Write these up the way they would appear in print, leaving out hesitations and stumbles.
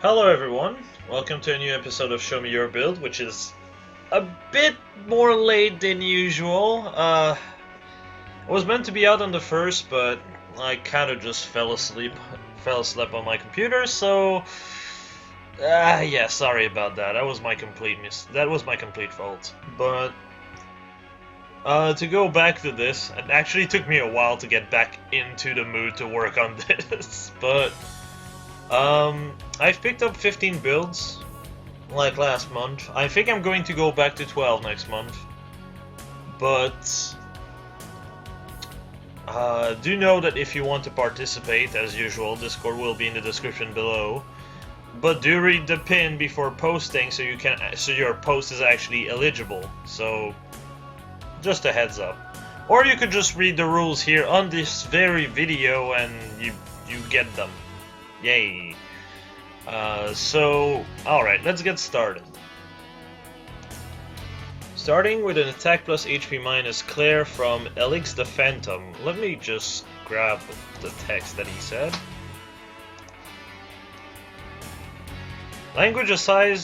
Hello everyone, welcome to a new episode of Show Me Your Build, which is a bit more late than usual. I was meant to be out on the first, but I kind of just fell asleep on my computer, so yeah, sorry about that. That was my complete fault. But to go back to this, it actually took me a while to get back into the mood to work on this, but I've picked up 15 builds, like last month. I think I'm going to go back to 12 next month. But, do know that if you want to participate, as usual, Discord will be in the description below. But do read the pin before posting so your post is actually eligible. So, just a heads up. Or you could just read the rules here on this very video and you get them. Yay. Alright, let's get started. Starting with an attack plus HP minus Claire from Elix the Phantom. Let me just grab the text that he said. Language aside,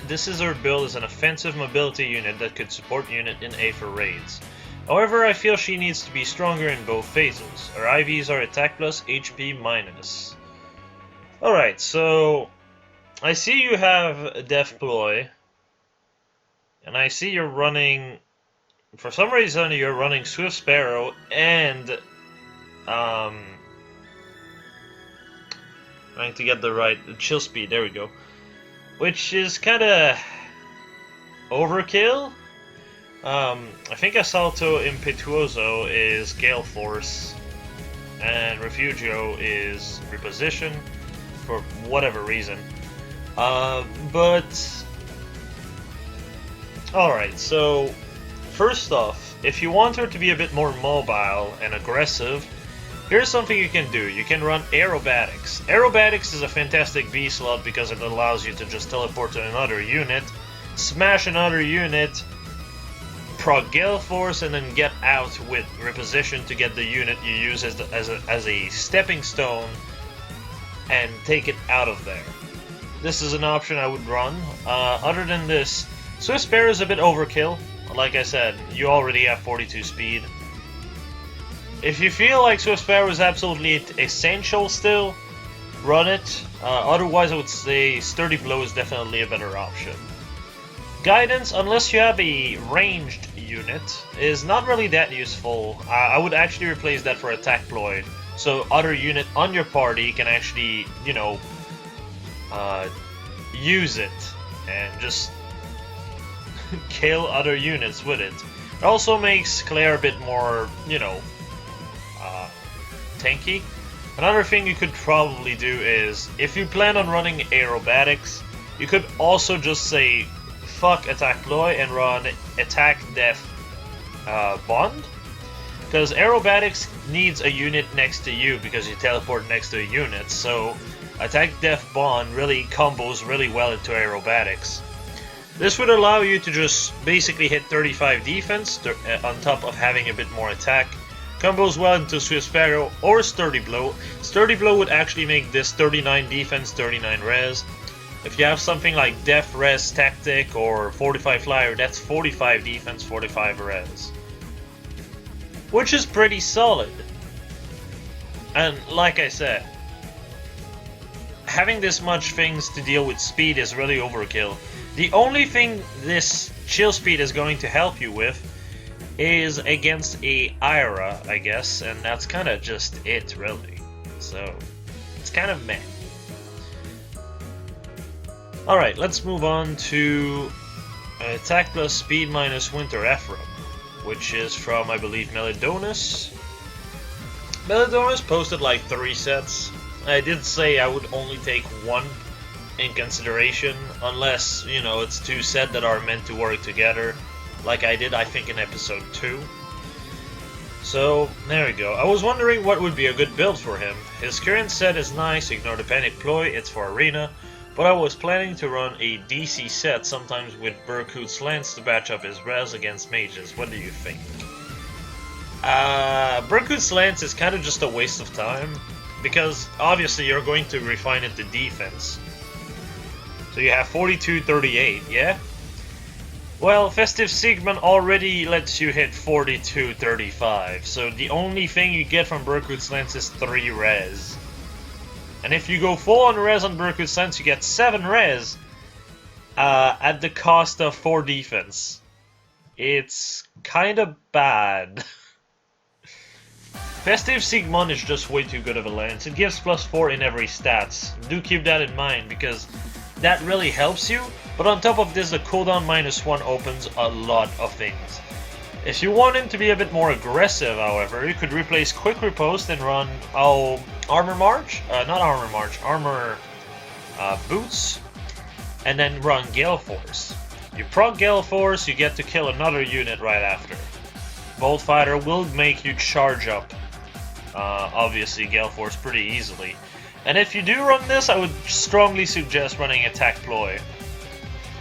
this is her build as an offensive mobility unit that could support unit in A for raids. However, I feel she needs to be stronger in both phases. Her IVs are attack plus, HP minus. Alright, so I see you have Death Ploy, and I see you're running, for some reason you're running Swift Sparrow and trying to get the right chill speed, there we go. Which is kinda overkill. I think Assalto Impetuoso is Gale Force, and Refugio is Reposition, for whatever reason. But alright, so first off, if you want her to be a bit more mobile and aggressive, here's something you can do. You can run Aerobatics. Aerobatics is a fantastic B slot because it allows you to just teleport to another unit, smash another unit, proc Gale Force, and then get out with Reposition to get the unit you use as a stepping stone and take it out of there. This is an option I would run. Other than this, Swift Sparrow is a bit overkill. Like I said, you already have 42 speed. If you feel like Swift Sparrow is absolutely essential still, run it. Otherwise, I would say Sturdy Blow is definitely a better option. Guidance, unless you have a ranged unit, is not really that useful. I would actually replace that for Attack Ploy, so other unit on your party can actually, you know, use it and just kill other units with it. It also makes Claire a bit more, you know, tanky. Another thing you could probably do is, if you plan on running Aerobatics, you could also just say fuck Attack Ploy and run Attack Death Bond, because Aerobatics needs a unit next to you because you teleport next to a unit, so Attack Death Bond really combos really well into Aerobatics. This would allow you to just basically hit 35 defense on top of having a bit more attack. Combos well into Swift Sparrow or Sturdy Blow. Sturdy Blow would actually make this 39 defense, 39 res. If you have something like Def Res Tactic or 45 Flyer, that's 45 defense, 45 res. Which is pretty solid. And like I said, having this much things to deal with speed is really overkill. The only thing this chill speed is going to help you with is against a Ira, I guess, and that's kind of just it, really. So, it's kind of meh. Alright, let's move on to Attack plus Speed minus Winter Ephraim, which is from, I believe, Melodonus. Melodonus posted like 3 sets. I did say I would only take one in consideration, unless, you know, it's 2 sets that are meant to work together, like I did, I think, in episode 2. So, there we go. I was wondering what would be a good build for him. His current set is nice, ignore the Panic Ploy, it's for Arena, but I was planning to run a DC set, sometimes with Berkut's Lance to batch up his res against mages. What do you think? Berkut's Lance is kind of just a waste of time. because obviously you're going to refine it to defense. So you have 42-38, yeah? Well, Festive Sigmund already lets you hit 42-35, so the only thing you get from Berkut's Lance is 3 res. And if you go full on res on Berkut's Lance, you get 7 res at the cost of 4 defense. It's kinda bad. Festive Sigmund is just way too good of a lance. It gives +4 in every stats. Do keep that in mind, because that really helps you. But on top of this, the cooldown -1 opens a lot of things. If you want him to be a bit more aggressive, however, you could replace Quick Riposte and run Armor March? Not Armor March, Armor Boots, and then run Gale Force. You proc Gale Force, you get to kill another unit right after. Bolt Fighter will make you charge up, obviously, Gale Force pretty easily. And if you do run this, I would strongly suggest running Attack Ploy,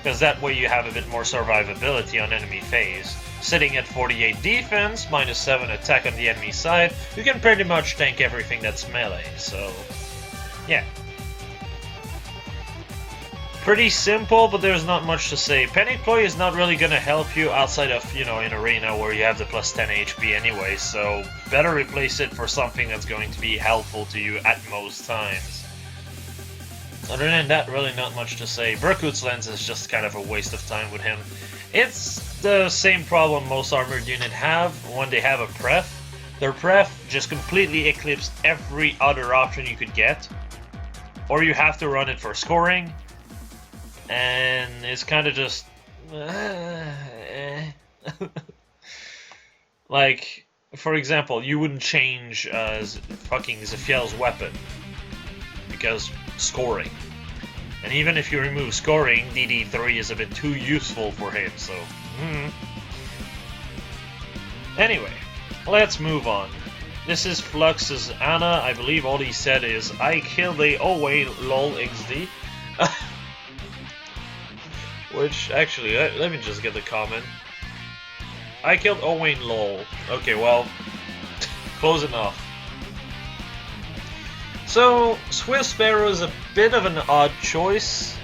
because that way you have a bit more survivability on enemy phase. Sitting at 48 defense, -7 attack on the enemy side, you can pretty much tank everything that's melee, so yeah. Pretty simple, but there's not much to say. Panic Ploy is not really gonna help you outside of, you know, in Arena where you have the +10 HP anyway, so better replace it for something that's going to be helpful to you at most times. Other than that, really not much to say. Berkut's Lance is just kind of a waste of time with him. It's the same problem most armored units have when they have a pref. Their pref just completely eclipses every other option you could get, or you have to run it for scoring, and it's kind of just like, for example, you wouldn't change fucking Zephiel's weapon because scoring. And even if you remove scoring, DD3 is a bit too useful for him, so... Anyway, let's move on. This is Flux's Anna. I believe all he said is, I killed a Owain lol XD. Which, actually, let me just get the comment. I killed Owain lol. Okay, well, close enough. So, Swift Sparrow is a bit of an odd choice.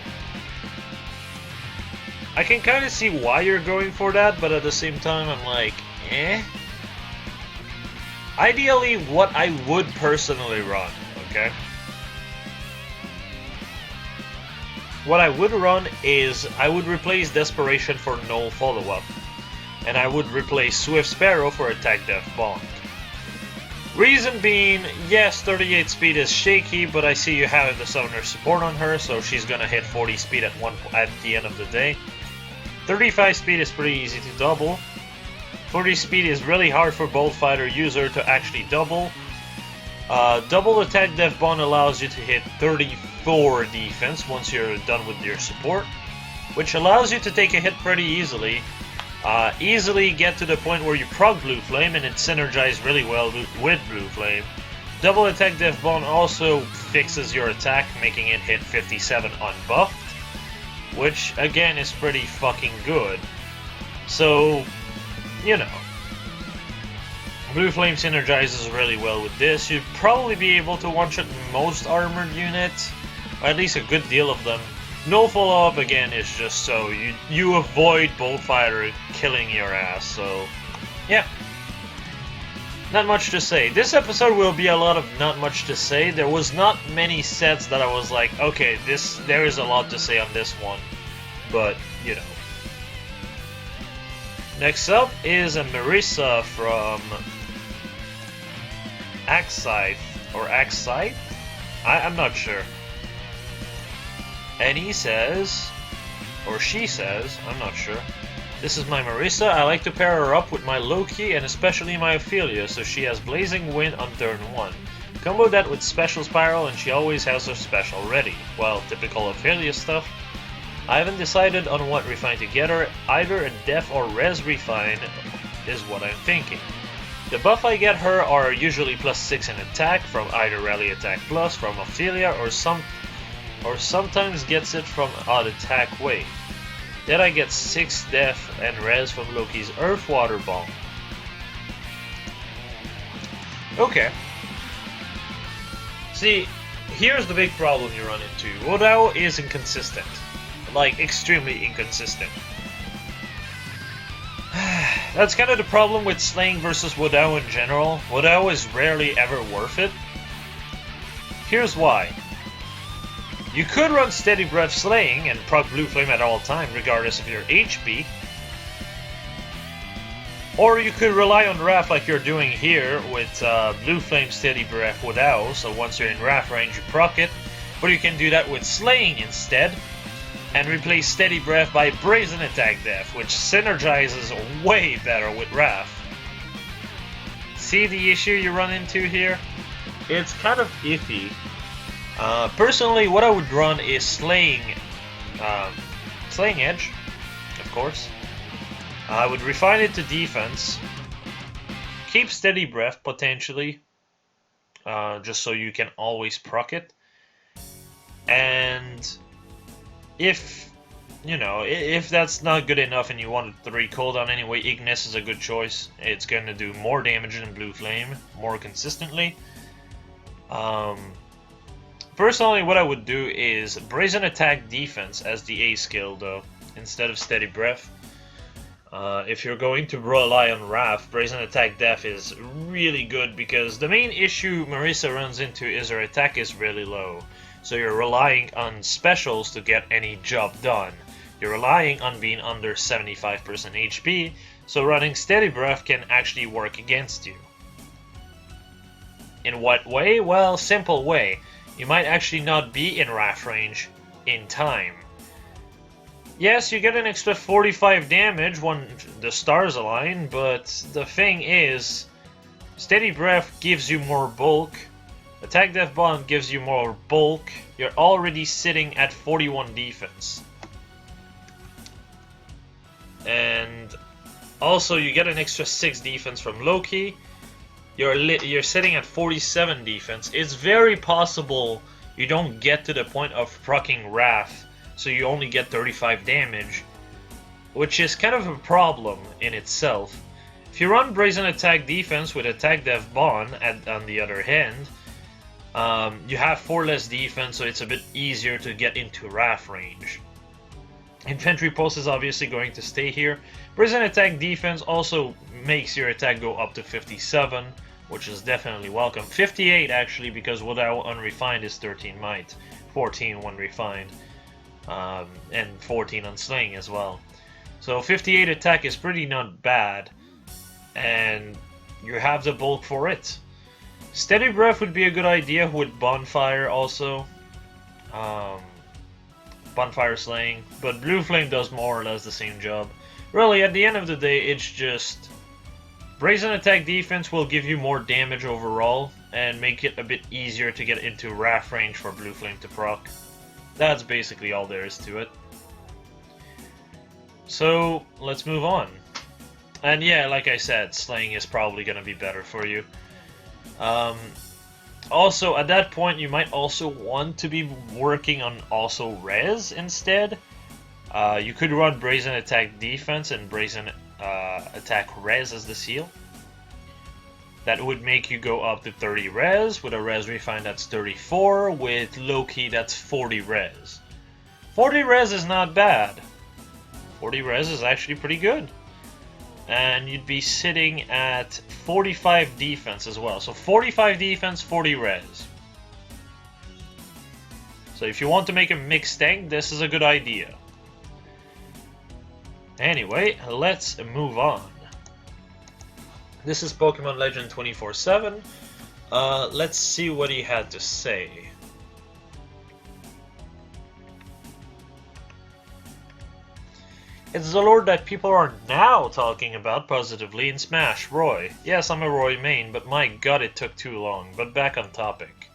I can kind of see why you're going for that, but at the same time, I'm like, eh? Ideally, what I would personally run, okay? What I would run is, I would replace Desperation for no follow-up. And I would replace Swift Sparrow for Attack Death Bond. Reason being, yes, 38 speed is shaky, but I see you have the Summoner support on her, so she's gonna hit 40 speed at the end of the day. 35 speed is pretty easy to double. 40 speed is really hard for Bolt Fighter user to actually double. Double Attack Death Bond allows you to hit 34 defense once you're done with your support, which allows you to take a hit pretty easily. Easily get to the point where you proc Blue Flame and it synergizes really well with Blue Flame. Double Attack Death Bond also fixes your attack, making it hit 57 unbuffed, which again is pretty fucking good. So, you know, Blue Flame synergizes really well with this. You'd probably be able to one-shot most armored units, or at least a good deal of them. No follow-up again is just so you avoid Bolt Fighter killing your ass, so yeah. Not much to say. This episode will be a lot of not much to say. There was not many sets that I was like, okay, there is a lot to say on this one, but you know. Next up is a Marissa from Axscythe, or Axscythe? I'm not sure. And he says, or she says, I'm not sure, this is my Marissa. I like to pair her up with my Loki and especially my Ophelia, so she has Blazing Wind on turn 1. Combo that with Special Spiral and she always has her special ready. Well, typical Ophelia stuff. I haven't decided on what refine to get her. Either a Def or Res refine is what I'm thinking. The buff I get her are usually +6 in attack from either Rally Attack Plus from Ophelia or sometimes gets it from Odd Attack Way. Then I get 6 Def and Res from Loki's Earth Water Bomb. See, here's the big problem you run into. Wodao is inconsistent. Like, extremely inconsistent. That's kind of the problem with Slaying versus Wodao in general. Wodao is rarely ever worth it. Here's why. You could run Steady Breath Slaying and proc Blue Flame at all time, regardless of your HP. Or you could rely on Wrath like you're doing here with Blue Flame Steady Breath Wodao, so once you're in Wrath range you proc it. But you can do that with Slaying instead, and replace Steady Breath by Brazen Attack Death, which synergizes way better with Wrath. See the issue you run into here? It's kind of iffy. Personally, what I would run is Slaying Edge, of course. I would refine it to defense, keep Steady Breath potentially, just so you can always proc it, and if that's not good enough and you want a 3 cooldown anyway, Ignis is a good choice. It's going to do more damage than Blue Flame, more consistently. Personally, what I would do is Brazen Attack Defense as the A skill, though, instead of Steady Breath. If you're going to rely on Wrath, Brazen Attack Death is really good because the main issue Marisa runs into is her attack is really low. So you're relying on specials to get any job done. You're relying on being under 75% HP, so running Steady Breath can actually work against you. In what way? Well, simple way. You might actually not be in Wrath range in time. Yes, you get an extra 45 damage when the stars align, but the thing is, Steady Breath gives you more bulk, Attack Death Bond gives you more bulk, you're already sitting at 41 defense. And also you get an extra 6 defense from Loki, you're sitting at 47 defense. It's very possible you don't get to the point of proccing Wrath, so you only get 35 damage, which is kind of a problem in itself. If you run Brazen Attack Defense with Attack Death Bond, on the other hand, you have 4 less defense, so it's a bit easier to get into Wrath range. Infantry Pulse is obviously going to stay here. Brazen Attack Defense also makes your attack go up to 57, which is definitely welcome. 58 actually, because Wodao Unrefined is 13 might, 14 when refined, and 14 on Slaying as well. So 58 attack is pretty not bad, and you have the bulk for it. Steady Breath would be a good idea with Bonfire also. Bonfire Slaying, but Blue Flame does more or less the same job. Really, at the end of the day, it's just Brazen Attack Defense will give you more damage overall and make it a bit easier to get into Wrath range for Blue Flame to proc. That's basically all there is to it. So, let's move on. And yeah, like I said, Slaying is probably going to be better for you. Also, at that point, you might also want to be working on also Res instead. You could run Brazen Attack Defense and Brazen Attack Res as the seal. That would make you go up to 30 Res. With a Res Refine, that's 34. With Loki, that's 40 Res. 40 Res is not bad. 40 Res is actually pretty good. And you'd be sitting at 45 defense as well. So 45 defense, 40 res. So if you want to make a mixed tank, this is a good idea. Anyway, let's move on. This is Pokemon Legend 24/7. Let's see what he had to say. It's the Lord that people are now talking about positively in Smash, Roy. Yes, I'm a Roy main, but my god, it took too long. But back on topic.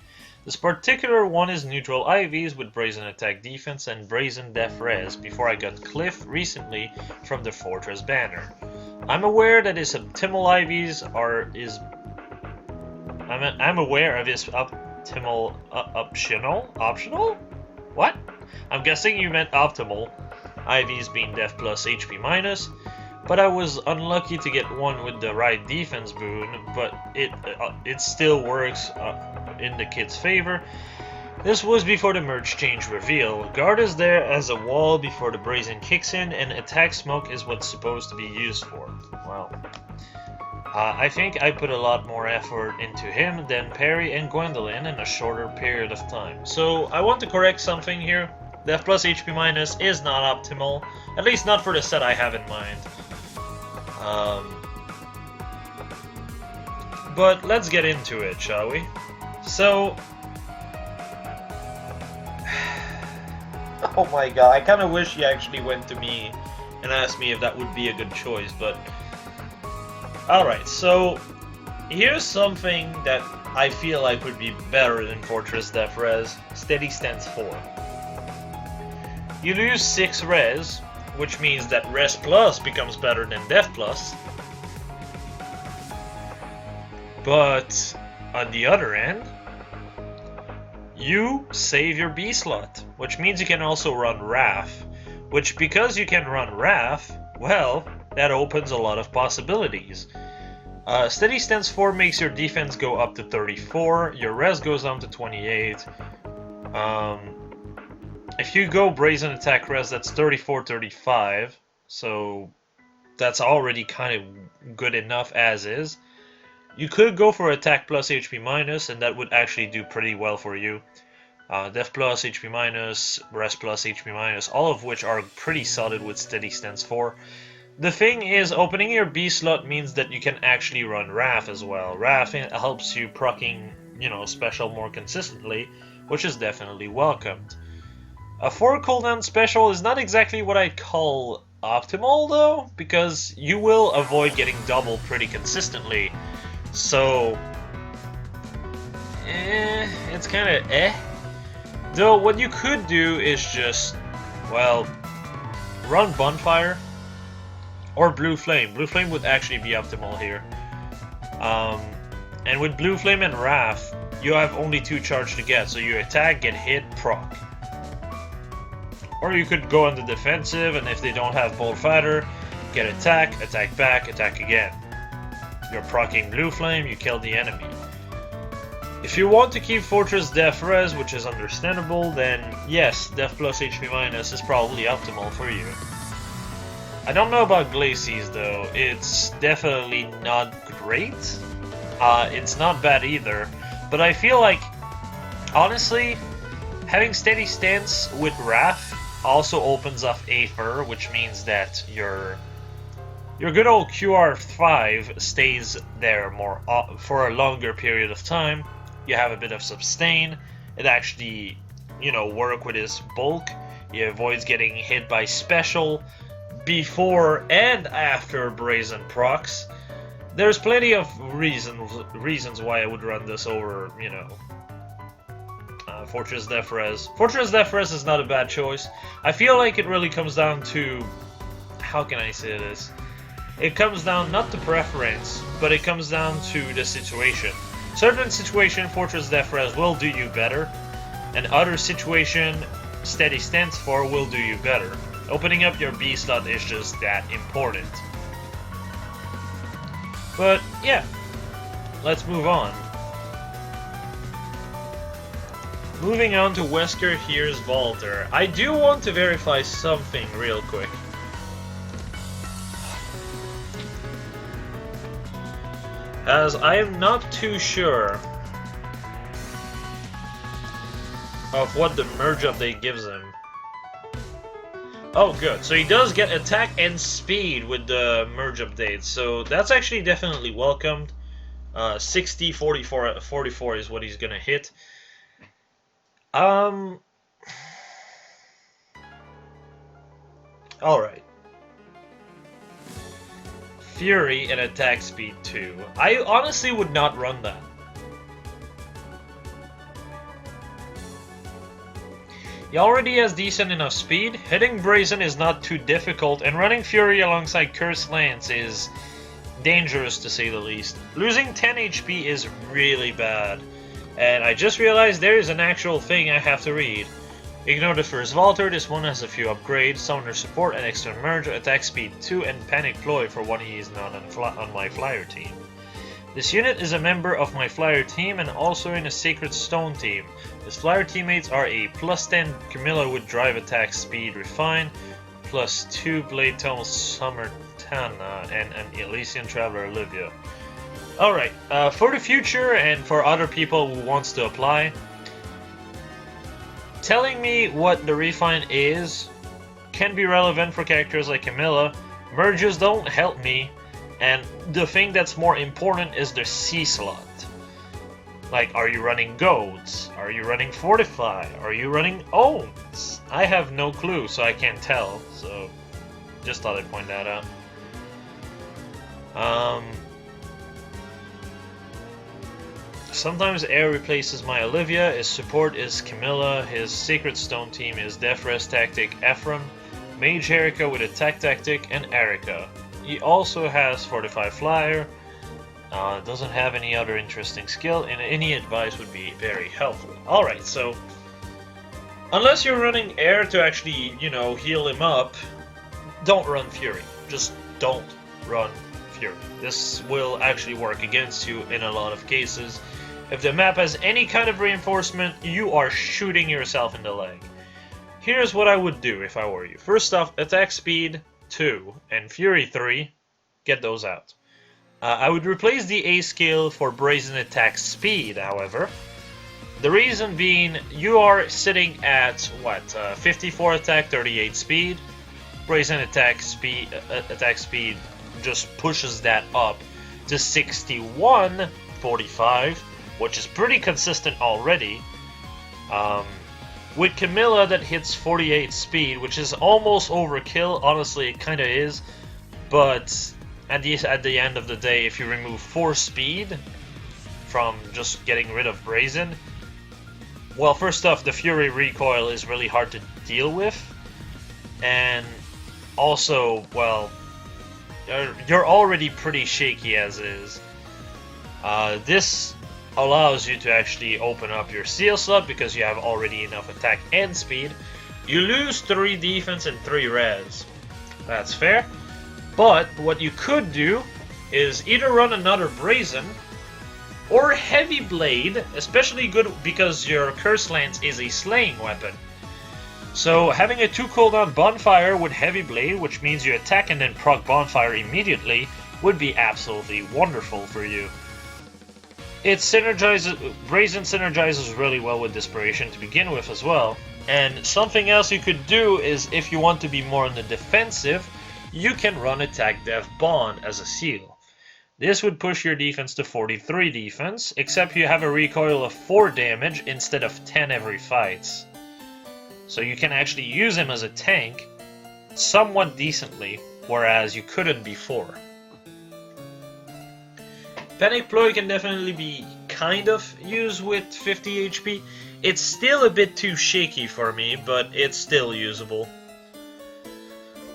This particular one is neutral IVs with Brazen Attack Defense and Brazen Def Res before I got Cliff recently from the Fortress banner. I'm aware that his optimal IVs I'm aware of his optimal optional? What? I'm guessing you meant optimal. IVs being Def plus HP minus, but I was unlucky to get one with the right defense boon, but it still works in the kid's favor. This was before the merge change reveal. Guard is there as a wall before the brazen kicks in, and attack smoke is what's supposed to be used for. Well, I think I put a lot more effort into him than Perry and Gwendolyn in a shorter period of time. So I want to correct something here. Def plus HP minus is not optimal, at least not for the set I have in mind. But let's get into it, shall we? So, oh my god, I kind of wish he actually went to me and asked me if that would be a good choice, but alright, so here's something that I feel like would be better than Fortress Def Res. Steady Stance 4. You lose 6 res, which means that Res Plus becomes better than Def Plus. But on the other end, you save your B slot, which means you can also run Wrath, which because you can run Wrath, well, that opens a lot of possibilities. Steady Stance 4 makes your defense go up to 34, your res goes down to 28. If you go Brazen Attack res, that's 34-35, so that's already kind of good enough as is. You could go for Attack plus HP minus, and that would actually do pretty well for you. Def plus HP minus, Res plus HP minus, all of which are pretty solid with Steady Stance 4. The thing is, opening your B slot means that you can actually run Wrath as well. Wrath helps you proccing, special more consistently, which is definitely welcomed. A 4 cooldown special is not exactly what I'd call optimal though, because you will avoid getting double pretty consistently. So, it's kind of Though what you could do is just, well, run Bonfire or Blue Flame. Blue Flame would actually be optimal here. And with Blue Flame and Wrath, you have only 2 charge to get, so you attack, get hit, proc. Or you could go on the defensive, and if they don't have Bolt Fighter, get attack, attack back, attack again. You're proccing Blue Flame, you kill the enemy. If you want to keep Fortress Def Res, which is understandable, then yes, Def plus HP minus is probably optimal for you. I don't know about Glacies though, it's definitely not great. It's not bad either, but I feel like, honestly, having Steady Stance with Wrath also opens up Aether, which means that your good old QR5 stays there more for a longer period of time. You have a bit of sustain. It actually, work with his bulk. He avoids getting hit by special before and after Brazen procs. There's plenty of reasons why I would run this over, Fortress Def Res. Fortress Def Res is not a bad choice. I feel like it really comes down to, how can I say this? It comes down not to preference, but it comes down to the situation. Certain situation, Fortress Def Res will do you better, and other situation, Steady Stance 4 will do you better. Opening up your B slot is just that important. But yeah, let's move on. Moving on to Wesker Here's Volter. I do want to verify something real quick. As I am not too sure of what the merge update gives him. Oh good, so he does get attack and speed with the merge update, so that's actually definitely welcomed. 60, 44 is what he's gonna hit. Alright. Fury and attack speed 2. I honestly would not run that. He already has decent enough speed, hitting Brazen is not too difficult, and running Fury alongside Curse Lance is dangerous to say the least. Losing 10 HP is really bad. And I just realized there is an actual thing I have to read. Ignore the first Vaulter, this one has a few upgrades, Summoner Support and Extra Merge, Attack Speed 2 and Panic Ploy for when he is not on my Flyer team. This unit is a member of my Flyer team and also in a Sacred Stone team. His Flyer teammates are a +10 Camilla with Drive Attack Speed Refine, +2 Blade Tome Summertana, and an Elysian Traveler Olivia. Alright, for the future and for other people who wants to apply, telling me what the refine is can be relevant for characters like Camilla. Merges don't help me, and the thing that's more important is the C slot. Like, are you running Goads? Are you running Fortify? Are you running Owns? I have no clue, so I can't tell, so just thought I'd point that out. Sometimes Air replaces my Olivia, his support is Camilla, his Sacred Stone team is Death Rest Tactic Ephraim, Mage Erica with Attack Tactic, and Erica. He also has Fortify Flyer, doesn't have any other interesting skill, and any advice would be very helpful. Alright, so unless you're running Air to actually, you know, heal him up, don't run Fury. Just don't run Fury. This will actually work against you in a lot of cases. If the map has any kind of reinforcement, you are shooting yourself in the leg. Here's what I would do if I were you. First off, Attack Speed 2 and Fury 3, get those out. I would replace the A skill for Brazen Attack Speed, however. The reason being, you are sitting at, what, 54 attack, 38 speed. Brazen Attack Speed just pushes that up to 61, 45, which is pretty consistent already. With Camilla, that hits 48 speed, which is almost overkill. Honestly, it kind of is. But at the end of the day, if you remove 4 speed from just getting rid of Brazen, well, first off, the Fury recoil is really hard to deal with. And also, well, you're already pretty shaky as is. This allows you to actually open up your seal slot because you have already enough attack and speed. You lose 3 defense and 3 res. That's fair. But what you could do is either run another Brazen or Heavy Blade, especially good because your Curse Lance is a slaying weapon. So having a 2 cooldown Bonfire with Heavy Blade, which means you attack and then proc Bonfire immediately, would be absolutely wonderful for you. Brazen synergizes really well with Desperation to begin with as well. And something else you could do is, if you want to be more on the defensive, you can run Attack Death Bond as a seal. This would push your defense to 43 defense, except you have a recoil of 4 damage instead of 10 every fight. So you can actually use him as a tank somewhat decently, whereas you couldn't before. Panic Ploy can definitely be kind of used with 50 HP. It's still a bit too shaky for me, but it's still usable.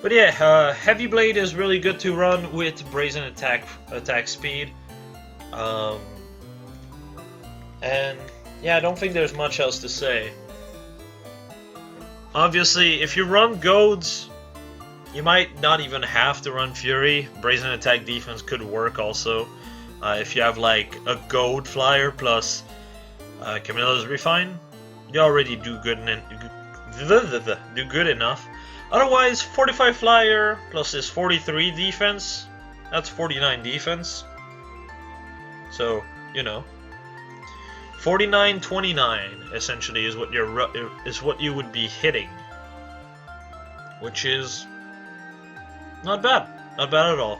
But yeah, Heavy Blade is really good to run with Brazen attack speed. And yeah, I don't think there's much else to say. Obviously, if you run Goads, you might not even have to run Fury. Brazen Attack Defense could work also. If you have like a Goad Flyer plus Camilla's Refine, you already do good enough. Otherwise, 45 Flyer plus his 43 defense, that's 49 defense. So, you know, 49-29 essentially is what you would be hitting, which is not bad at all.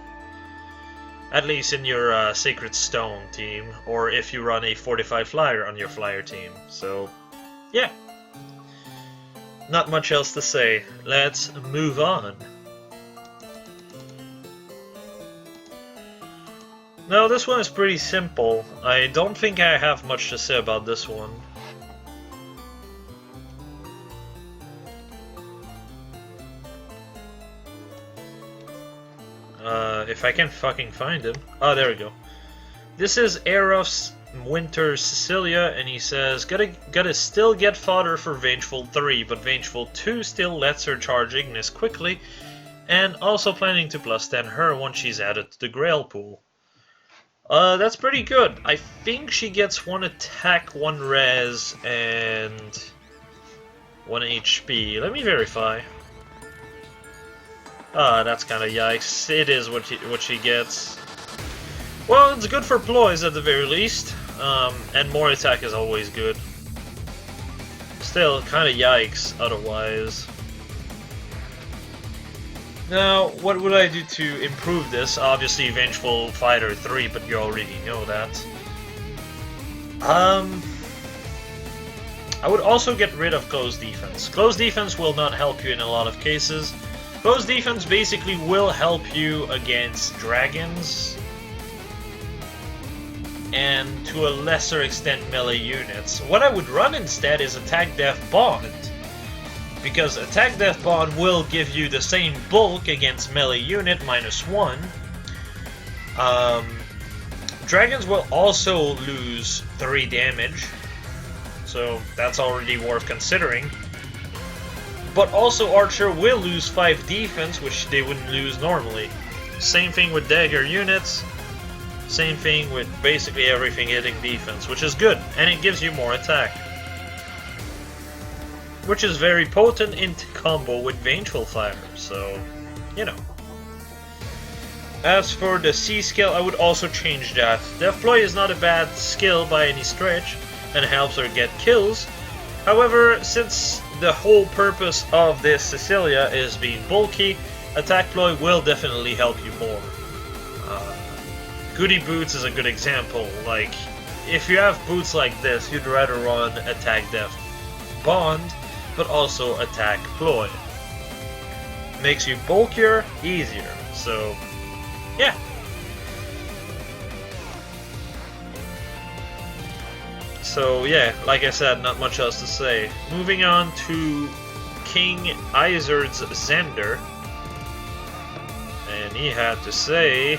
At least in your Sacred Stone team, or if you run a 45 Flyer on your Flyer team. So, yeah. Not much else to say. Let's move on. Now, this one is pretty simple. I don't think I have much to say about this one. If I can fucking find him. Oh, there we go. This is Aerof's Winter Cecilia, and he says, gotta still get fodder for Vengeful 3, but Vengeful 2 still lets her charge Ignis quickly, and also planning to plus 10 her once she's added to the Grail pool. That's pretty good. I think she gets 1 attack, 1 res, and 1 HP. Let me verify. That's kind of yikes. It is what she gets. Well, it's good for ploys at the very least, and more attack is always good. Still, kind of yikes otherwise. Now, what would I do to improve this? Obviously, Vengeful Fighter 3, but you already know that. I would also get rid of Close Defense. Close Defense will not help you in a lot of cases. Close Defense basically will help you against dragons, and to a lesser extent melee units. What I would run instead is Attack Death Bond, because Attack Death Bond will give you the same bulk against melee unit -1. Dragons will also lose 3 damage, so that's already worth considering. But also Archer will lose 5 defense, which they wouldn't lose normally. Same thing with dagger units. Same thing with basically everything hitting defense, which is good, and it gives you more attack. Which is very potent in combo with Vengeful Fighter, so, you know. As for the C skill, I would also change that. Deathploy is not a bad skill by any stretch, and helps her get kills. However, since the whole purpose of this Cecilia is being bulky, Attack Ploy will definitely help you more. Goody Boots is a good example. Like, if you have boots like this, you'd rather run Attack Death Bond, but also Attack Ploy. Makes you bulkier, easier. So, yeah. So, yeah, like I said, not much else to say. Moving on to King Izard's Zender. And he had to say,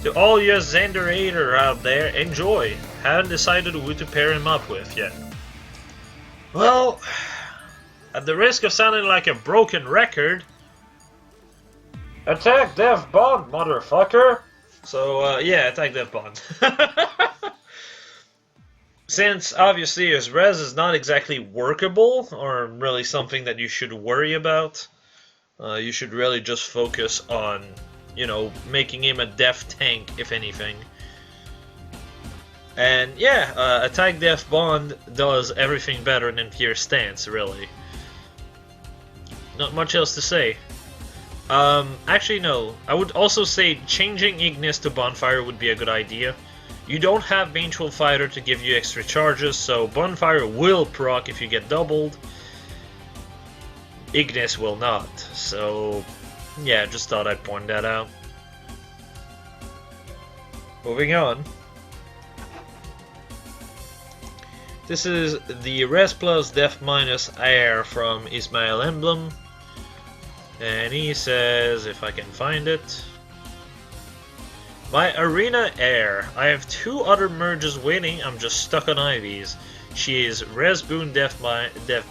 to all you Zender-ater out there, enjoy. Haven't decided who to pair him up with yet. Well, at the risk of sounding like a broken record, Attack Death Bond, motherfucker! So, yeah, Attack Death Bond. Since, obviously, his res is not exactly workable, or really something that you should worry about, you should really just focus on, you know, making him a death tank, if anything. And, yeah, Attack Death Bond does everything better than Fierce Stance, really. Not much else to say. Actually, no. I would also say changing Ignis to Bonfire would be a good idea. You don't have Vengeful Fighter to give you extra charges, so Bonfire will proc if you get doubled. Ignis will not, so yeah, just thought I'd point that out. Moving on. This is the Res Plus Def Minus Air from Ismail Emblem. And he says, if I can find it, my Arena Air. I have 2 other merges waiting, I'm just stuck on Ivies. She is Res Boon Def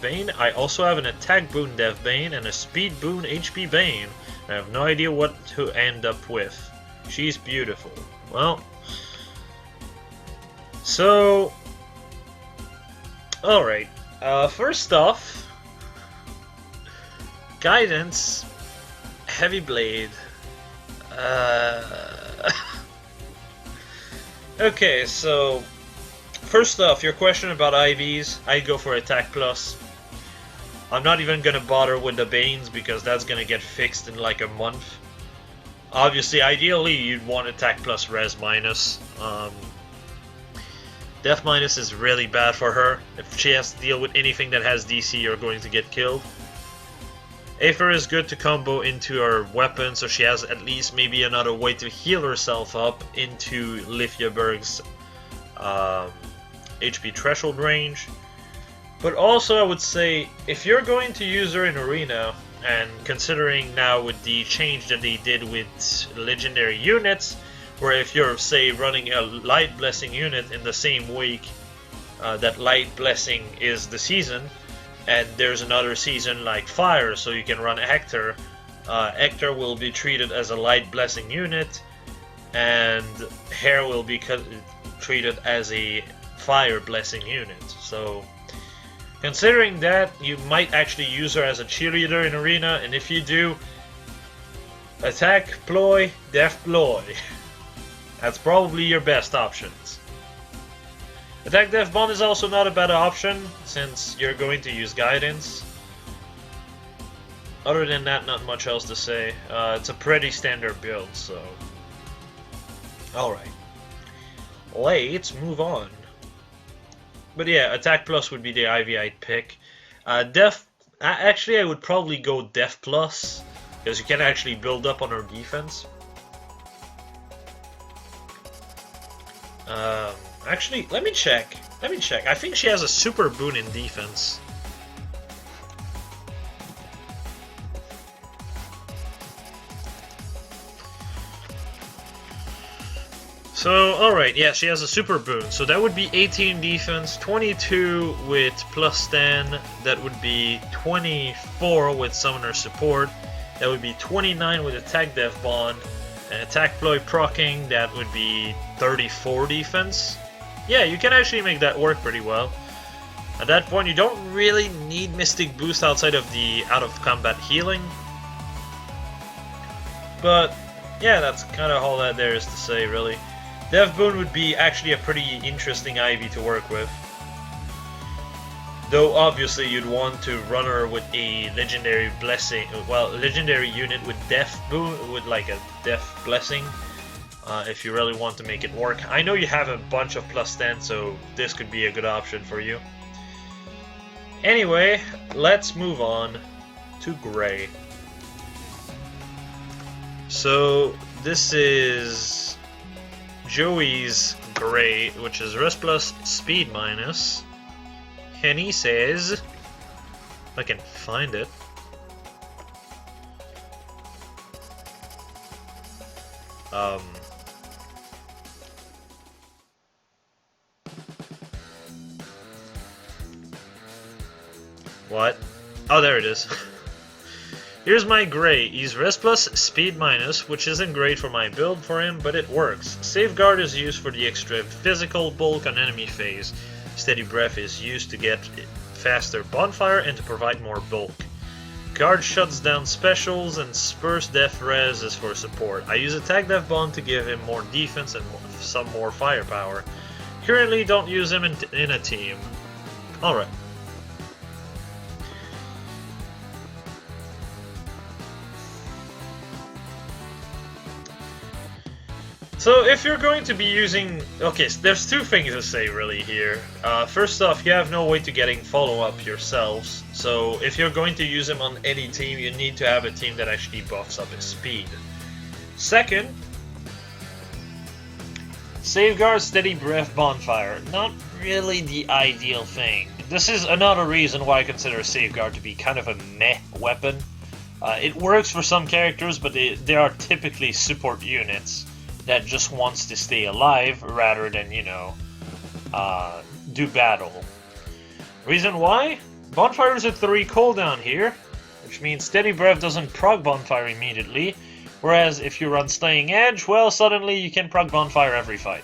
Bane. I also have an Attack Boon Def Bane and a Speed Boon HP Bane. I have no idea what to end up with. She's beautiful. Well, so, alright. First off, Guidance, Heavy Blade. Okay, so first off, your question about IVs, I'd go for Attack Plus. I'm not even gonna bother with the Banes because that's gonna get fixed in like a month. Obviously, ideally, you'd want Attack Plus Res Minus. Def Minus is really bad for her. If she has to deal with anything that has DC, you're going to get killed. Aether is good to combo into her weapon, so she has at least maybe another way to heal herself up into Lithia-Berg's HP threshold range. But also I would say, if you're going to use her in Arena, and considering now with the change that they did with legendary units, Where if you're, say, running a Light Blessing unit in the same week that Light Blessing is the season, and there's another season like Fire, so you can run Hector. Hector will be treated as a Light Blessing unit, and Hare will be treated as a Fire Blessing unit. So, considering that, you might actually use her as a cheerleader in Arena, and if you do, attack, ploy, def, ploy. That's probably your best options. Attack Def Bond is also not a bad option, since you're going to use Guidance. Other than that, not much else to say. It's a pretty standard build, so... Alright. Let's move on. But yeah, Attack Plus would be the IV I'd pick. Def... Actually, I would probably go Def Plus, because you can actually build up on her defense. Actually, let me check. I think she has a super boon in defense. So, alright, yeah, she has a super boon. So that would be 18 defense, 22 with plus 10. That would be 24 with summoner support. That would be 29 with attack def bond. And attack ploy proccing, that would be 34 defense. Yeah, you can actually make that work pretty well. At that point, you don't really need Mystic Boost outside of the out-of-combat healing. But, yeah, that's kind of all that there is to say, really. Def Boon would be actually a pretty interesting Ivy to work with. Though, obviously, you'd want to run her with a Legendary Blessing, well, Legendary unit with Def Boon, with like a Def Blessing. If you really want to make it work. I know you have a bunch of plus 10, so this could be a good option for you. Anyway, let's move on to Gray. So, this is Joey's Gray, which is Rest Plus Speed Minus. And he says, if I can find it. What? Oh, there it is. Here's my Gray. He's Rest Plus Speed Minus, which isn't great for my build for him, but it works. Safeguard is used for the extra physical bulk on enemy phase. Steady Breath is used to get faster bonfire and to provide more bulk. Guard shuts down specials, and Spurs Def Res is for support. I use Attack Def Bond to give him more defense and some more firepower. Currently don't use him in a team. Alright. So if you're going to be using... Okay, so there's two things to say really here. First off, you have no way to getting follow-up yourselves. So if you're going to use him on any team, you need to have a team that actually buffs up his speed. Second, Safeguard, Steady Breath, Bonfire. Not really the ideal thing. This is another reason why I consider Safeguard to be kind of a meh weapon. It works for some characters, but they are typically support units that just wants to stay alive rather than, you know, do battle. Reason why? Bonfire is a 3 cooldown here, which means Steady Breath doesn't proc Bonfire immediately, whereas if you run Slaying Edge, well, suddenly you can proc Bonfire every fight.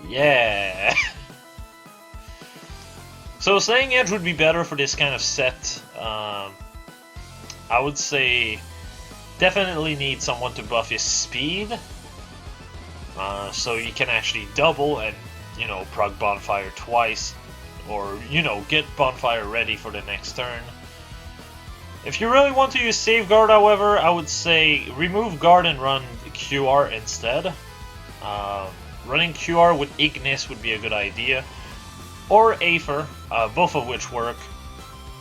Yeah. So Slaying Edge would be better for this kind of set. I would say definitely need someone to buff his speed, so you can actually double and, you know, proc Bonfire twice, or, you know, get Bonfire ready for the next turn. If you really want to use Safeguard, however, I would say remove Guard and run QR instead. Running QR with Ignis would be a good idea, or Aether, both of which work.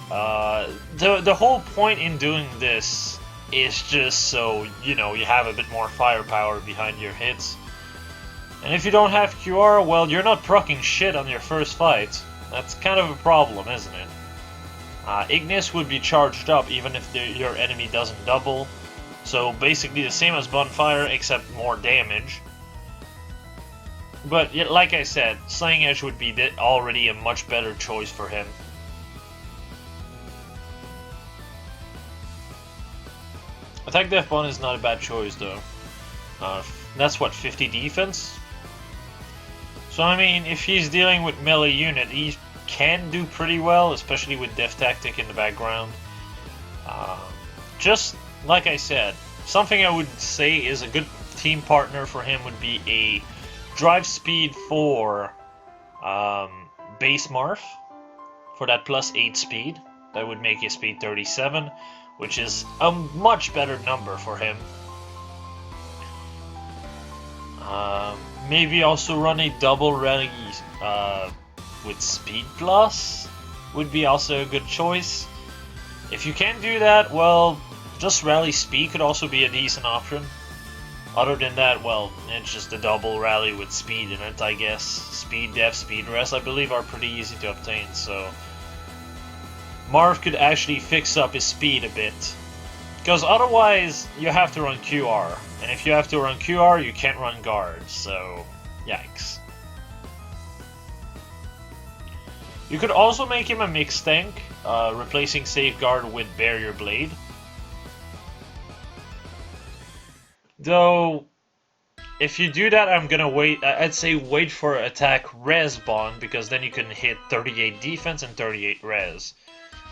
The whole point in doing this is just so, you know, you have a bit more firepower behind your hits. And if you don't have QR, well, you're not proccing shit on your first fight. That's kind of a problem, isn't it? Ignis would be charged up even if your enemy doesn't double, So basically the same as Bonfire, except more damage. But like I said, Slaying Edge would be already a much better choice for him. Attack Death Bond is not a bad choice though. That's what, 50 defense? So I mean, if he's dealing with melee unit, he can do pretty well, especially with Death Tactic in the background. Just like I said, something I would say is a good team partner for him would be a Drive Speed 4 base Marth for that +8 speed. That would make his speed 37, which is a much better number for him. Maybe also run a double rally with Speed Plus would be also a good choice. If you can't do that, well, just Rally Speed could also be a decent option. Other than that, well, it's just a double rally with speed in it, I guess. Speed Def, Speed Rest, I believe are pretty easy to obtain, so Marth could actually fix up his speed a bit. Because otherwise, you have to run QR. And if you have to run QR, you can't run guards, so yikes. You could also make him a mixed tank, replacing Safeguard with Barrier Blade. Though, if you do that, I'm gonna wait. I'd say wait for attack res bond, because then you can hit 38 defense and 38 res.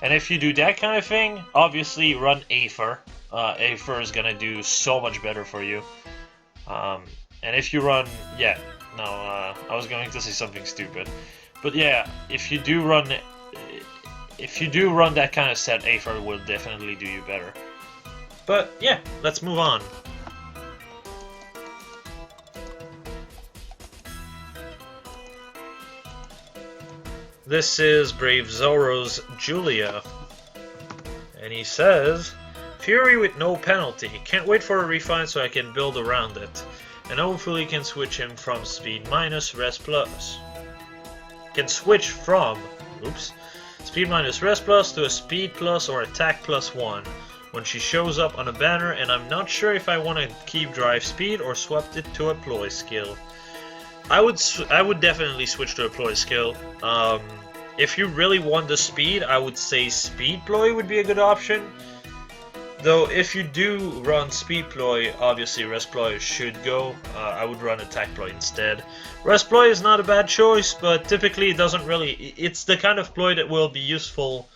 And if you do that kind of thing, obviously run Aether. Aether is gonna do so much better for you. And if you run, yeah, no, I was going to say something stupid, but yeah, if you do run that kind of set, Aether will definitely do you better. But yeah, let's move on. This is Brave Zoro's Julia, and he says, Fury with no penalty. Can't wait for a refine so I can build around it. And hopefully can switch him from speed minus, rest plus. Can switch from, speed minus, rest plus to a speed plus or attack plus 1 when she shows up on a banner, and I'm not sure if I want to keep drive speed or swap it to a ploy skill. I would definitely switch to a ploy skill. If you really want the speed, I would say speed ploy would be a good option. Though if you do run speed ploy, obviously rest ploy should go. I would run attack ploy instead. Rest ploy is not a bad choice, but typically it doesn't really. It's the kind of ploy that will be useful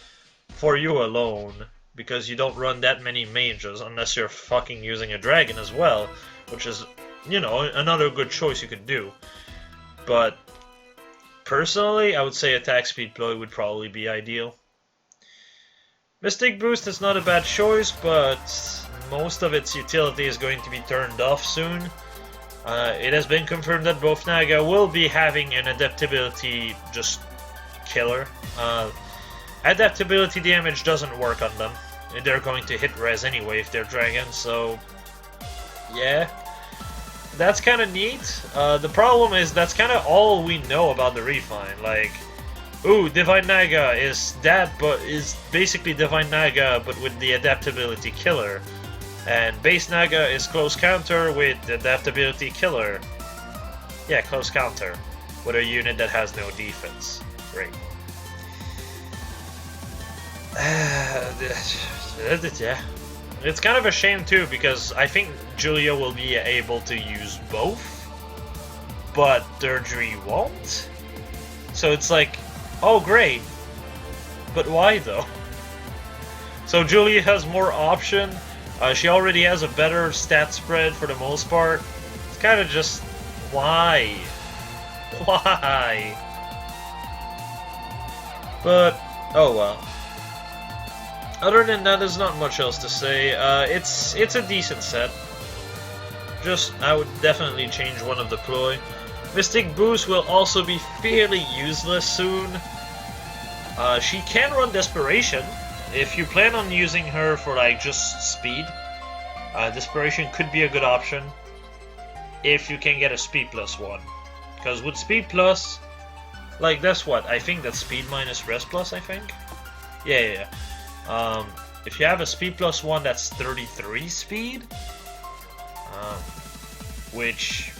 for you alone, because you don't run that many mages unless you're fucking using a dragon as well, which is, you know, another good choice you could do. But personally, I would say attack speed ploy would probably be ideal. Mystic Boost is not a bad choice, but most of its utility is going to be turned off soon. It has been confirmed that both Naga will be having an adaptability just killer. Adaptability damage doesn't work on them. They're going to hit res anyway if they're dragons, so yeah. That's kind of neat. The problem is that's kind of all we know about the refine. Like, ooh, Divine Naga is that, but is basically Divine Naga, but with the adaptability killer. And Base Naga is close counter with adaptability killer. Yeah, close counter with a unit that has no defense. Great. Yeah. It's kind of a shame too, because I think Julia will be able to use both, but Deirdre won't. So it's like, oh great, but why though? So Julia has more option. She already has a better stat spread for the most part. It's kind of just, why? Why? But, oh well. Other than that, there's not much else to say. It's a decent set. Just, I would definitely change one of the ploy. Mystic Boost will also be fairly useless soon. She can run Desperation. If you plan on using her for like just speed, Desperation could be a good option. If you can get a speed plus 1. Because with speed plus, like that's what? I think that's speed minus rest plus, I think? Yeah. if you have a speed plus 1, that's 33 speed. Which,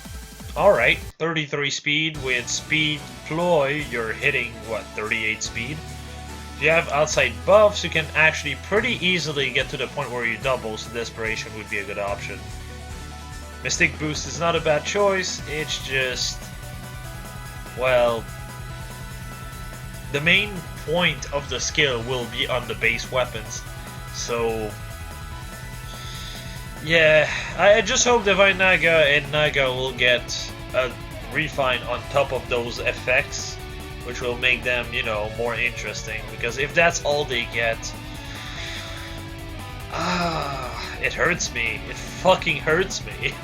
alright, 33 speed with speed ploy, you're hitting, what, 38 speed? If you have outside buffs, you can actually pretty easily get to the point where you double, so Desperation would be a good option. Mystic Boost is not a bad choice, it's just, well, the main point of the skill will be on the base weapons, so yeah, I just hope Divine Naga and Naga will get a refine on top of those effects, which will make them, you know, more interesting, because if that's all they get, it hurts me. It fucking hurts me.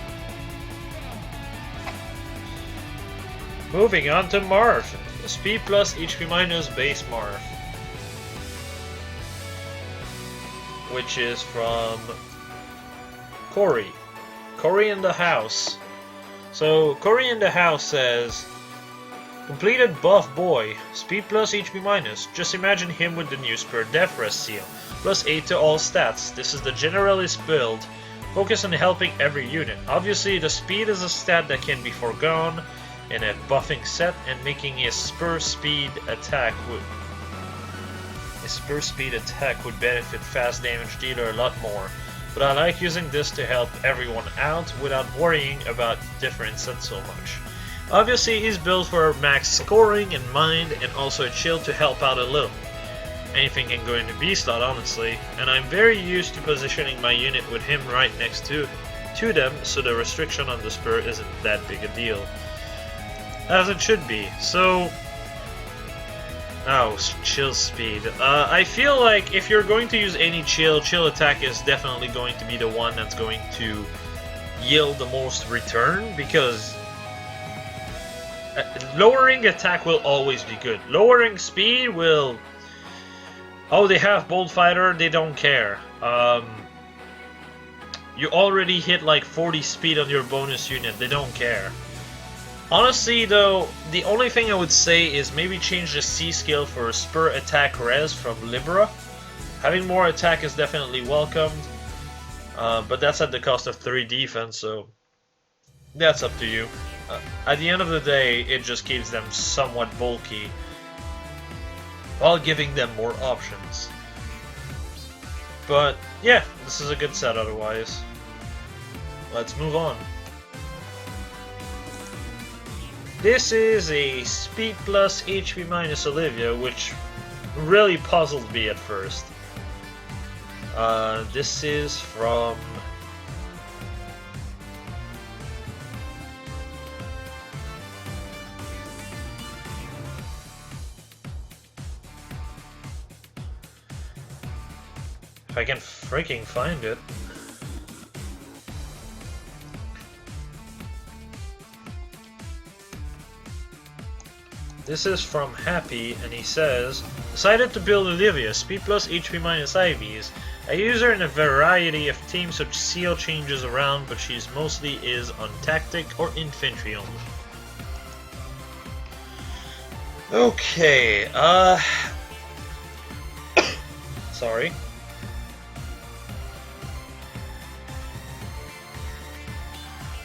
Moving on to Marth. Speed plus HP minus base Marth. Which is from Corey. Corey in the house. So, Corey in the house says, completed buff boy, speed plus HP minus. Just imagine him with the new Spirit Death Rest seal. Plus 8 to all stats. This is the generalist build. Focus on helping every unit. Obviously, the speed is a stat that can be foregone in a buffing set, and making a spur speed attack would benefit fast damage dealer a lot more. But I like using this to help everyone out without worrying about different sets so much. Obviously, he's built for max scoring in mind, and also a shield to help out a little. Anything can go into B slot, honestly, and I'm very used to positioning my unit with him right next to them, so the restriction on the spur isn't that big a deal. As it should be. So, chill speed. I feel like if you're going to use any chill attack is definitely going to be the one that's going to yield the most return, because lowering attack will always be good. Lowering speed will... Oh, they have Bolt Fighter, they don't care. You already hit like 40 speed on your bonus unit, they don't care. Honestly though, the only thing I would say is maybe change the C skill for Spur Attack Res from Libra. Having more attack is definitely welcomed, but that's at the cost of 3 defense, so that's up to you. At the end of the day, it just keeps them somewhat bulky, while giving them more options. But yeah, this is a good set otherwise. Let's move on. This is a speed plus HP minus Olivia, which really puzzled me at first. This is from... If I can freaking find it. This is from Happy, and he says, decided to build Olivia, speed plus HP minus IVs. I use her in a variety of teams, so seal changes around, but she's mostly is on tactic or infantry only. Okay, sorry.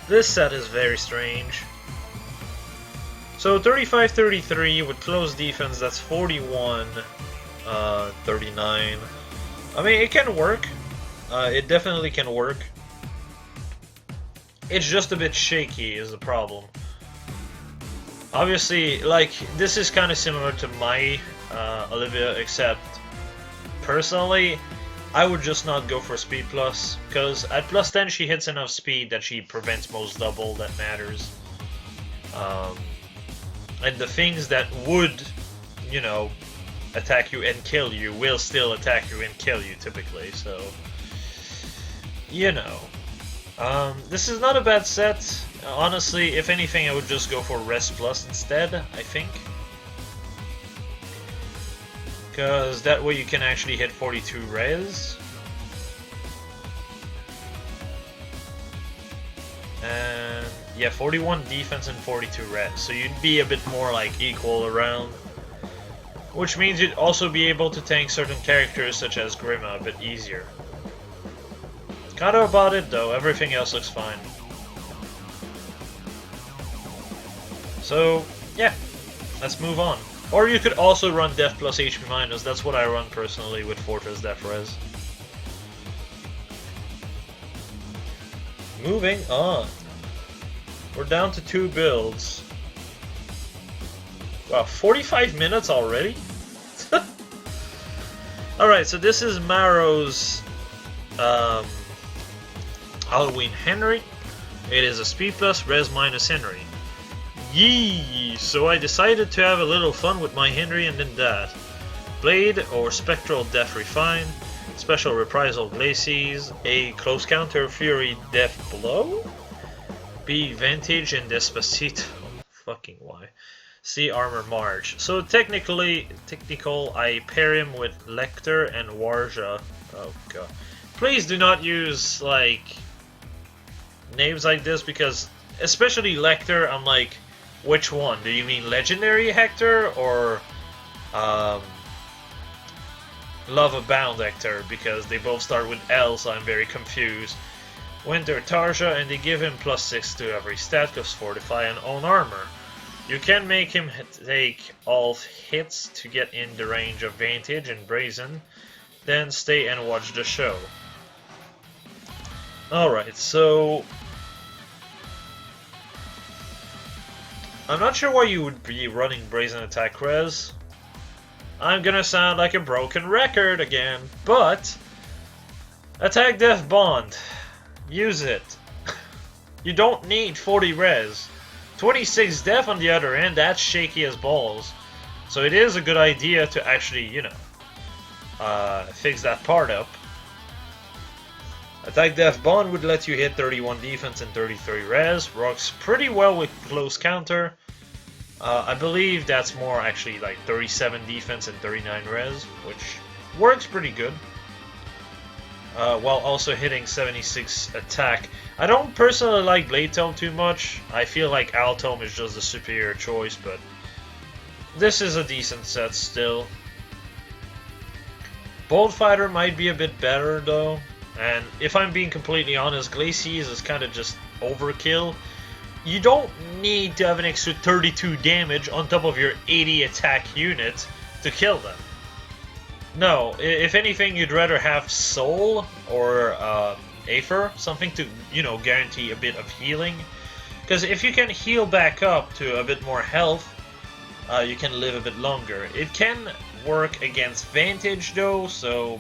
This set is very strange. So 35-33 with close defense, that's 41-39. I mean, it can work. It definitely can work. It's just a bit shaky is the problem. Obviously, like, this is kind of similar to my Olivia, except personally, I would just not go for speed plus, because at plus 10 she hits enough speed that she prevents most double that matters. And the things that would, you know, attack you and kill you will still attack you and kill you typically, so, you know. This is not a bad set. Honestly, if anything, I would just go for Res Plus instead, I think. Because that way you can actually hit 42 Res. And yeah, 41 defense and 42 res, so you'd be a bit more like equal around. which means you'd also be able to tank certain characters such as Grima a bit easier. Kinda about it though, everything else looks fine. So, yeah, let's move on. Or you could also run Def plus HP minus, that's what I run personally with Fortress Def Res. Moving on. We're down to 2 builds. Wow, 45 minutes already? Alright, so this is Maro's Halloween Henry. It is a speed plus, res minus Henry. Yee! So I decided to have a little fun with my Henry and then that. Blade or Spectral Death Refine, Special Reprisal Glacies, A Close Counter Fury Death Blow, B Vantage and Despacito. Fucking why? C Armor March. So technical, I pair him with Lecter and Warja. Oh god. Please do not use like names like this because especially Lecter, I'm like, which one? Do you mean Legendary Hector or Love Abound Hector? Because they both start with L, so I'm very confused. Winter Tarja, and they give him +6 to every stat, because Fortify and Own Armor. You can make him take all hits to get in the range of Vantage and Brazen, then stay and watch the show. Alright, so I'm not sure why you would be running Brazen Attack Res. I'm gonna sound like a broken record again, but Attack Death Bond. Use it. You don't need 40 res. 26 def on the other end, that's shaky as balls. So it is a good idea to actually, you know, fix that part up. Attack Death Bond would let you hit 31 defense and 33 res. Works pretty well with close counter. I believe that's more actually like 37 defense and 39 res, which works pretty good. While also hitting 76 attack. I don't personally like Blade Tome too much. I feel like Owl Tome is just the superior choice, but this is a decent set still. Bolt Fighter might be a bit better though, and if I'm being completely honest, Glacies is kind of just overkill. You don't need to have an extra 32 damage on top of your 80 attack unit to kill them. No, if anything, you'd rather have Soul or Aether, something to, you know, guarantee a bit of healing. Because if you can heal back up to a bit more health, you can live a bit longer. It can work against Vantage though, so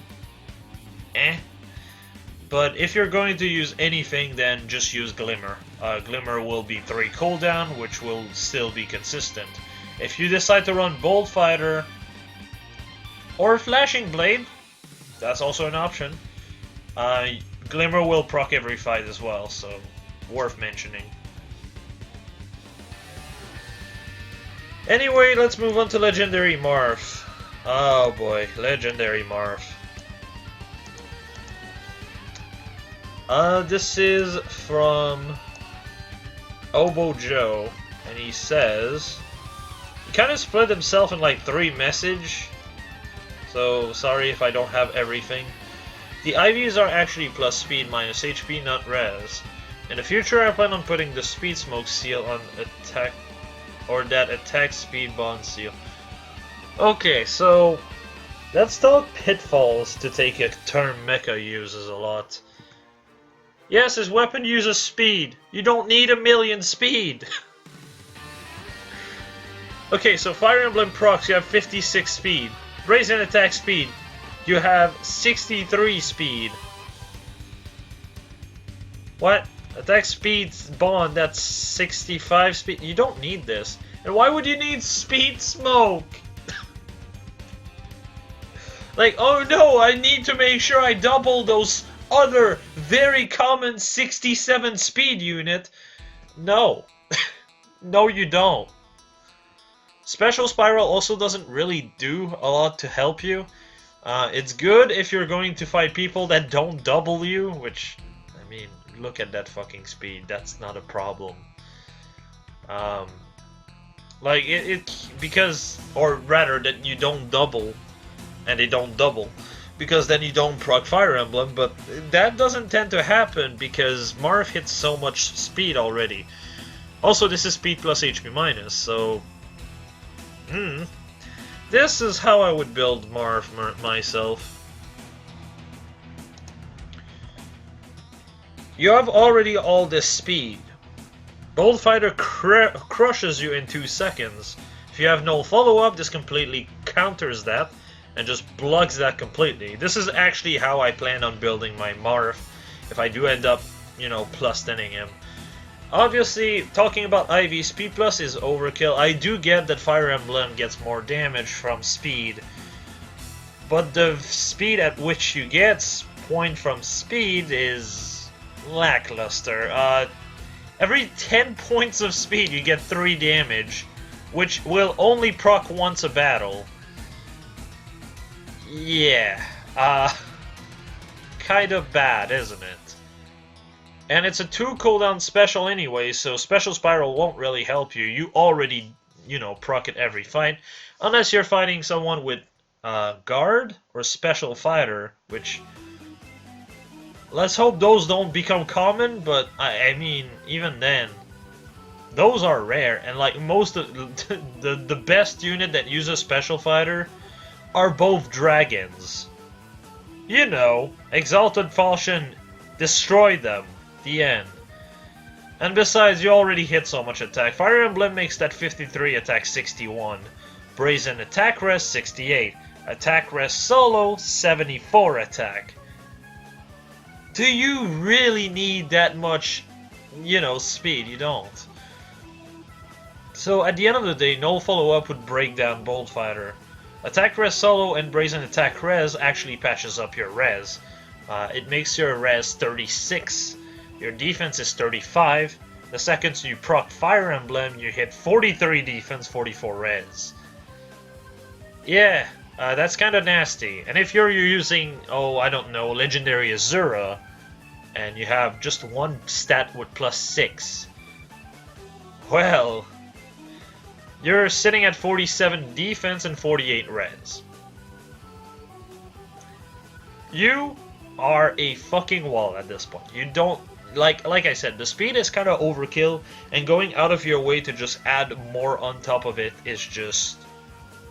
But if you're going to use anything, then just use Glimmer. Glimmer will be 3 cooldown, which will still be consistent. If you decide to run Bolt Fighter or Flashing Blade, that's also an option. Glimmer will proc every fight as well, so worth mentioning. Anyway, let's move on to Legendary Marth. Oh boy, Legendary Marth. This is from Obo Joe, and he says he kind of split himself in like 3 messages. So sorry if I don't have everything. The IVs are actually plus speed minus HP, not res. In the future, I plan on putting the speed smoke seal on attack, or that attack speed bond seal. Okay, so let's talk pitfalls to take a term Mecha uses a lot. Yes, his weapon uses speed. You don't need 1,000,000 speed. Okay, so Fire Emblem procs, you have 56 speed. Brazen attack speed, you have 63 speed. What? Attack speed bond, that's 65 speed. You don't need this. And why would you need speed smoke? Like, oh no, I need to make sure I double those other very common 67 speed unit. No. No, you don't. Special Spiral also doesn't really do a lot to help you. It's good if you're going to fight people that don't double you, which, I mean, look at that fucking speed. That's not a problem. Like, because, or rather, that you don't double, and they don't double, because then you don't proc Fire Emblem, but that doesn't tend to happen because Marth hits so much speed already. Also, this is speed plus HP minus, so... This is how I would build Marth myself. You have already all this speed. Bolt Fighter crushes you in 2 seconds. If you have no follow-up, this completely counters that and just blocks that completely. This is actually how I plan on building my Marth if I do end up, you know, plus 10ing him. Obviously, talking about IV Speed Plus is overkill. I do get that Fire Emblem gets more damage from speed, but the speed at which you get point from speed is lackluster. Every 10 points of speed you get 3 damage, which will only proc once a battle. Yeah, kind of bad, isn't it? And it's a 2 cooldown special anyway, so Special Spiral won't really help you. You already, you know, proc it every fight. Unless you're fighting someone with Guard or Special Fighter, which... let's hope those don't become common, but I mean, even then, those are rare. And like most of the best unit that uses Special Fighter are both dragons. You know, Exalted Falchion destroyed them. The end. And besides, you already hit so much attack. Fire Emblem makes that 53 attack 61. Brazen attack res 68. Attack res solo 74 attack. Do you really need that much, you know, speed? You don't. So at the end of the day, no follow-up would break down Bolt Fighter. Attack res solo and brazen attack res actually patches up your res. It makes your res 36. Your defense is 35. The second you proc Fire Emblem, you hit 43 defense, 44 res. Yeah, that's kind of nasty. And if you're using, oh, I don't know, Legendary Azura, and you have just one stat with plus 6, well, you're sitting at 47 defense and 48 res. You are a fucking wall at this point. You don't... Like I said, the speed is kind of overkill, and going out of your way to just add more on top of it is just...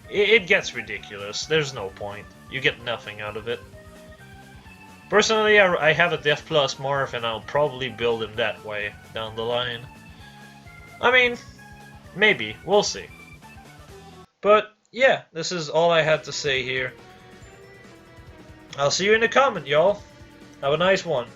It gets ridiculous. There's no point. You get nothing out of it. Personally, I have a Def Plus Marth, and I'll probably build him that way down the line. I mean, maybe. We'll see. But, yeah, this is all I had to say here. I'll see you in the comment, y'all. Have a nice one.